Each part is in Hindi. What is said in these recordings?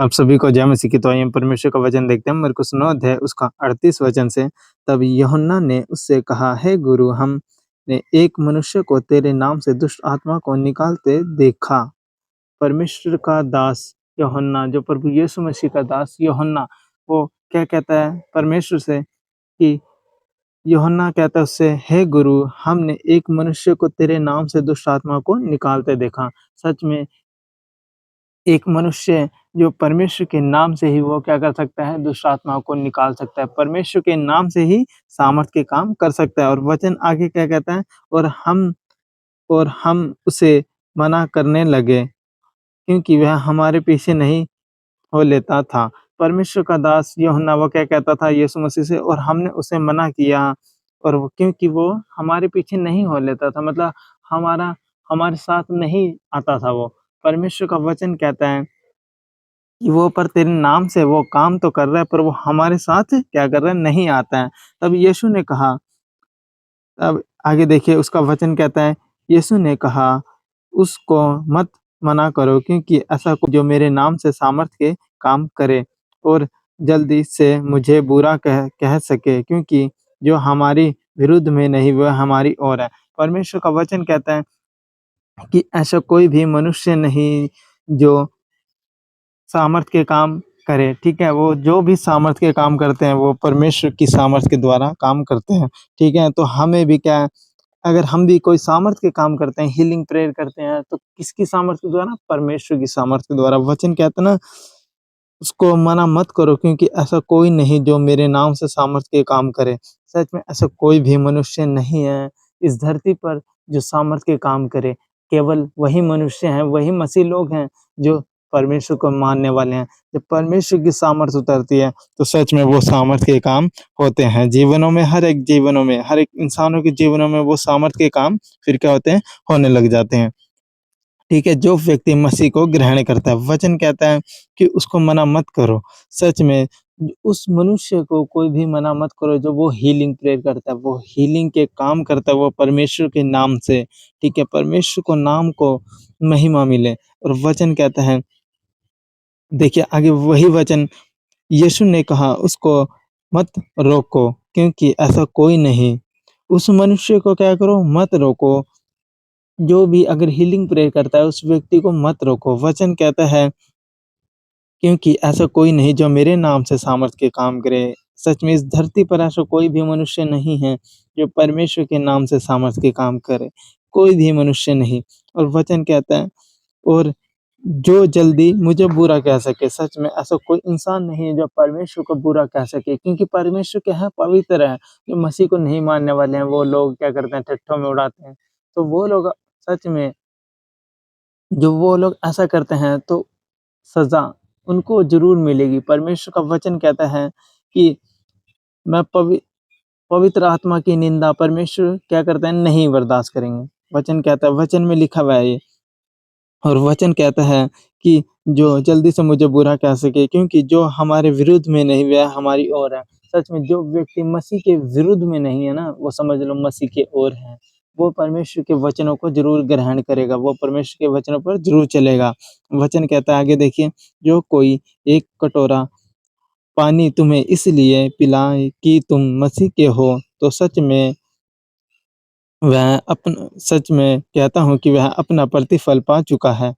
आप सभी को जय मसीह की। तो आइए हम परमेश्वर का वचन देखते हैं मरकुस 9 अध्याय उसका 38 वचन से। तब यूहन्ना ने उससे कहा, हे गुरु, हमने एक मनुष्य को तेरे नाम से दुष्ट आत्मा को निकालते देखा। परमेश्वर का दास यूहन्ना, जो प्रभु यीशु मसीह का दास यूहन्ना, वो क्या कहता है परमेश्वर से कि यूहन्ना कहता है उससे, हे गुरु, हमने एक मनुष्य को तेरे नाम से दुष्ट आत्मा को निकालते देखा। सच में एक मनुष्य जो परमेश्वर के नाम से ही वो क्या कर सकता है, दुष्ट आत्माओं को निकाल सकता है। परमेश्वर के नाम से ही सामर्थ्य के काम कर सकता है। और वचन आगे क्या कहता है, और हम उसे मना करने लगे क्योंकि वह हमारे पीछे नहीं हो लेता था। परमेश्वर का दास यूहन्ना वो क्या कहता था यीशु मसीह से, और हमने उसे मना किया, और वो क्योंकि वो हमारे पीछे नहीं हो लेता था, मतलब हमारा हमारे साथ नहीं आता था वो। परमेश्वर का वचन कहता है कि वो पर तेरे नाम से वो काम तो कर रहा है, पर वो हमारे साथ क्या कर रहा है, नहीं आता है। तब यीशु ने कहा, अब आगे देखिए उसका वचन कहता है, यीशु ने कहा, उसको मत मना करो, क्योंकि ऐसा कोई जो मेरे नाम से सामर्थ के काम करे और जल्दी से मुझे बुरा कह सके, क्योंकि जो हमारी विरुद्ध में नहीं वह हमारी ओर है। परमेश्वर का वचन कहता है कि ऐसा कोई भी मनुष्य नहीं जो सामर्थ्य के काम करे, ठीक है? वो जो भी सामर्थ्य के काम करते हैं, वो परमेश्वर की सामर्थ्य के द्वारा काम करते हैं, ठीक है? तो हमें भी क्या है, अगर हम भी कोई सामर्थ्य के काम करते हैं, हीलिंग प्रेयर करते हैं, तो किसकी सामर्थ्य के द्वारा? परमेश्वर की सामर्थ्य के द्वारा। वचन कहता है ना, उसको मना मत करो, क्योंकि ऐसा कोई नहीं जो मेरे नाम से सामर्थ्य के काम करे। सच में ऐसा कोई भी मनुष्य नहीं है इस धरती पर जो सामर्थ्य के काम करे। केवल वही मनुष्य हैं, वही मसीह लोग हैं जो परमेश्वर को मानने वाले हैं। जब परमेश्वर की सामर्थ्य उतरती है, तो सच में वो सामर्थ्य के काम होते हैं। जीवनों में, हर एक इंसानों के जीवनों में वो सामर्थ्य के काम फिर क्या होते हैं? होने लग जाते हैं। ठीक है, जो व्यक्ति मसीह को ग्रहण करता है, वचन कहता है कि उसको मना मत करो। सच में उस मनुष्य को कोई भी मना मत करो जो वो हीलिंग प्रेयर करता है, वो हीलिंग के काम करता है, वो परमेश्वर के नाम से, ठीक है? परमेश्वर को नाम को महिमा मिले। और वचन कहता है, देखिए आगे वही वचन, यीशु ने कहा उसको मत रोको, क्योंकि ऐसा कोई नहीं। उस मनुष्य को क्या करो? मत रोको। जो भी अगर हीलिंग प्रेयर करता है, उस व्यक्ति को मत रोको। वचन कहता है, क्योंकि ऐसा कोई नहीं जो मेरे नाम से सामर्थ्य के काम करे। सच में इस धरती पर ऐसा कोई भी मनुष्य नहीं है जो परमेश्वर के नाम से सामर्थ्य के काम करे, कोई भी मनुष्य नहीं। और वचन कहता है, और जो जल्दी मुझे बुरा कह सके। सच में ऐसा कोई इंसान नहीं है जो परमेश्वर को बुरा कह सके, क्योंकि परमेश्वर क्या है? पवित्र है। जो मसीह को नहीं मानने वाले हैं, वो लोग क्या करते हैं? ठट्ठों में उड़ाते हैं। तो वो लोग सच में, जो वो लोग ऐसा करते हैं, तो सज़ा उनको ज़रूर मिलेगी। परमेश्वर का वचन कहता है कि मैं पवित्र आत्मा की निंदा परमेश्वर क्या करते हैं? नहीं बर्दाश्त करेंगे। वचन कहता है, वचन में लिखा हुआ है ये। और वचन कहता है कि जो जल्दी से मुझे बुरा कह सके, क्योंकि जो हमारे विरुद्ध में नहीं वह हमारी ओर है। सच में जो व्यक्ति मसीह के विरुद्ध में नहीं है ना, वो समझ लो मसीह की ओर है। वो परमेश्वर के वचनों को ज़रूर ग्रहण करेगा, वो परमेश्वर के वचनों पर ज़रूर चलेगा। वचन कहता है आगे देखिए, जो कोई एक कटोरा पानी तुम्हें इसलिए पिलाए कि तुम मसीह के हो, तो सच में कहता हूँ कि वह अपना प्रतिफल पा चुका है।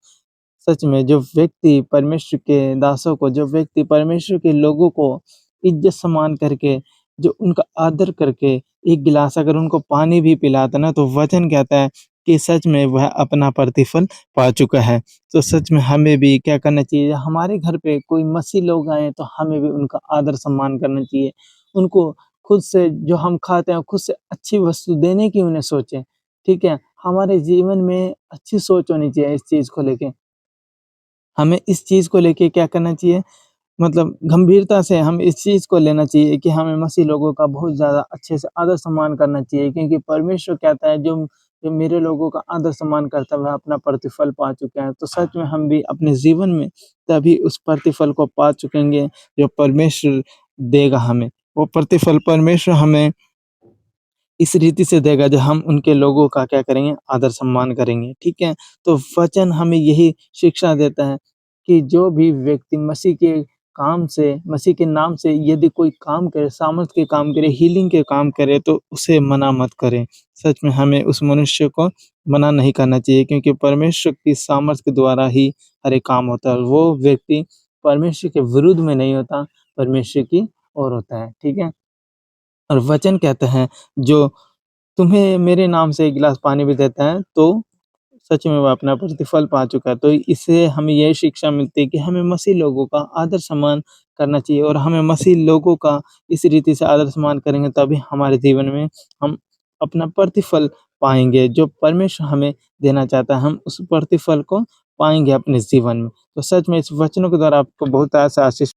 सच में जो व्यक्ति परमेश्वर के दासों को, जो व्यक्ति परमेश्वर के लोगों को इज्जत-सम्मान करके, जो उनका आदर करके एक गिलास अगर उनको पानी भी पिलाता ना, तो वचन कहता है कि सच में वह अपना प्रतिफल पा चुका है। तो सच में हमें भी क्या करना चाहिए? हमारे घर पे कोई मसीह लोग आएँ, तो हमें भी उनका आदर-सम्मान करना चाहिए। उनको खुद से जो हम खाते हैं, खुद से अच्छी वस्तु देने की उन्हें सोचें, ठीक है? हमारे जीवन में अच्छी सोच होनी चाहिए इस चीज़ को लेके। हमें इस चीज़ को लेके क्या करना चाहिए, मतलब गंभीरता से हम इस चीज़ को लेना चाहिए कि हमें मसीह लोगों का बहुत ज़्यादा अच्छे से आदर-सम्मान करना चाहिए, क्योंकि परमेश्वर कहता है, जो जो मेरे लोगों का आदर-सम्मान करता है, वह अपना प्रतिफल पा चुके हैं। तो सच में हम भी अपने जीवन में तभी उस प्रतिफल को पा चुकेंगे जो परमेश्वर देगा हमें। वो प्रतिफल परमेश्वर हमें इस रीति से देगा जब हम उनके लोगों का क्या करेंगे? आदर-सम्मान करेंगे, ठीक है? तो वचन हमें यही शिक्षा देता है कि जो भी व्यक्ति मसीह के नाम से यदि कोई काम करे, सामर्थ के काम करे, हीलिंग के काम करे तो उसे मना मत करें। सच में हमें उस मनुष्य को मना नहीं करना चाहिए क्योंकि परमेश्वर की सामर्थ के द्वारा ही हर एक काम होता है। और वो व्यक्ति परमेश्वर के विरुद्ध में नहीं होता, परमेश्वर की ओर होता है, ठीक है? और वचन कहते हैं जो तुम्हें मेरे नाम से 1 गिलास पानी भी देता है तो सच में वो अपना प्रतिफल पा चुका है। तो इससे हमें यही शिक्षा मिलती है कि हमें मसीह लोगों का आदर-सम्मान करना चाहिए और हमें मसीह लोगों का इस रीति से आदर-सम्मान करेंगे तभी हमारे जीवन में हम अपना प्रतिफल पाएँगे। जो परमेश्वर हमें देना चाहता है, हम उस प्रतिफल को पाएँगे अपने जीवन में। तो सच में इस वचनों के द्वारा आपको बहुत ऐसा आशीष